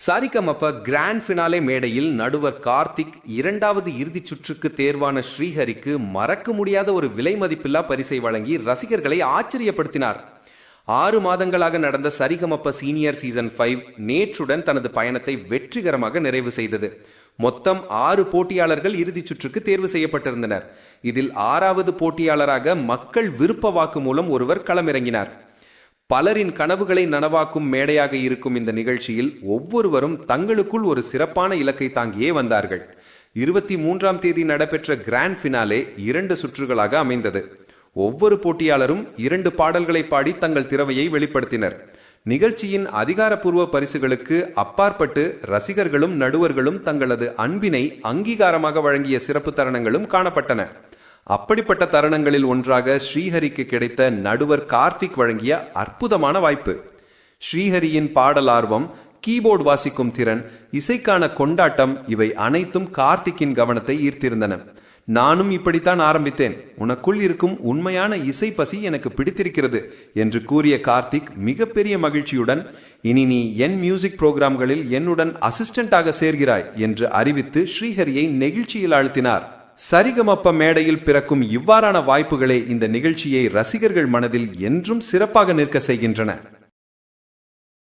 சாரிகமப grand finale மேடையில் நடுவர் கார்த்திக் இரண்டாவது இறுதிச் சுற்றுக்கு தேர்வான ஸ்ரீஹரிக்கு மறக்க முடியாத ஒரு விலை மதிப்பில்லா பரிசை வழங்கி ரசிகர்களை ஆச்சரியப்படுத்தினார். 6 மாதங்களாக நடந்த சரிகமப சீனியர் சீசன் 5 நேற்றுடன் தனது பயணத்தை வெற்றிகரமாக நிறைவு செய்தது. மொத்தம் 6 போட்டியாளர்கள் இறுதிச் சுற்றுக்கு தேர்வு செய்யப்பட்டிருந்தனர். இதில் 6வது போட்டியாளராக மக்கள் விருப்ப வாக்கு மூலம் ஒருவர் களமிறங்கினார். பலரின் கனவுகளை நனவாக்கும் மேடையாக இருக்கும் இந்த நிகழ்ச்சியில் ஒவ்வொருவரும் தங்களுக்குள் ஒரு சிறப்பான இலக்கை தாங்கியே வந்தார்கள். 23ஆம் தேதி நடைபெற்ற கிராண்ட் ஃபினாலே 2 சுற்றுகளாக அமைந்தது. ஒவ்வொரு போட்டியாளரும் 2 பாடல்களை பாடி தங்கள் திறமையை வெளிப்படுத்தினர். நிகழ்ச்சியின் அதிகாரப்பூர்வ பரிசுகளுக்கு அப்பாற்பட்டு ரசிகர்களும் நடுவர்களும் தங்களது அன்பினை அங்கீகாரமாக வழங்கிய சிறப்பு தருணங்களும் காணப்பட்டன. அப்படிப்பட்ட தருணங்களில் ஒன்றாக ஸ்ரீஹரிக்கு கிடைத்த நடுவர் கார்த்திக் வழங்கிய அற்புதமான வாய்ப்பு. ஸ்ரீஹரியின் பாடல் ஆர்வம், கீபோர்டு வாசிக்கும் திறன், இசைக்கான கொண்டாட்டம் இவை அனைத்தும் கார்த்திக்கின் கவனத்தை ஈர்த்திருந்தன. நானும் இப்படித்தான் ஆரம்பித்தேன், உனக்குள் இருக்கும் உண்மையான இசை பசி எனக்கு பிடித்திருக்கிறது என்று கூறிய கார்த்திக் மிகப்பெரிய மகிழ்ச்சியுடன், இனி நீ என் மியூசிக் புரோகிராம்களில் என்னுடன் அசிஸ்டண்டாக சேர்கிறாய் என்று அறிவித்து ஸ்ரீஹரியை நெகிழ்ச்சியில் ஆழ்த்தினார். சரிகமப்ப மேடையில் பிறக்கும் இவ்வாறான வாய்ப்புகளே இந்த நிகழ்ச்சியை ரசிகர்கள் மனதில் என்றும் சிறப்பாக நிற்க செய்கின்றன.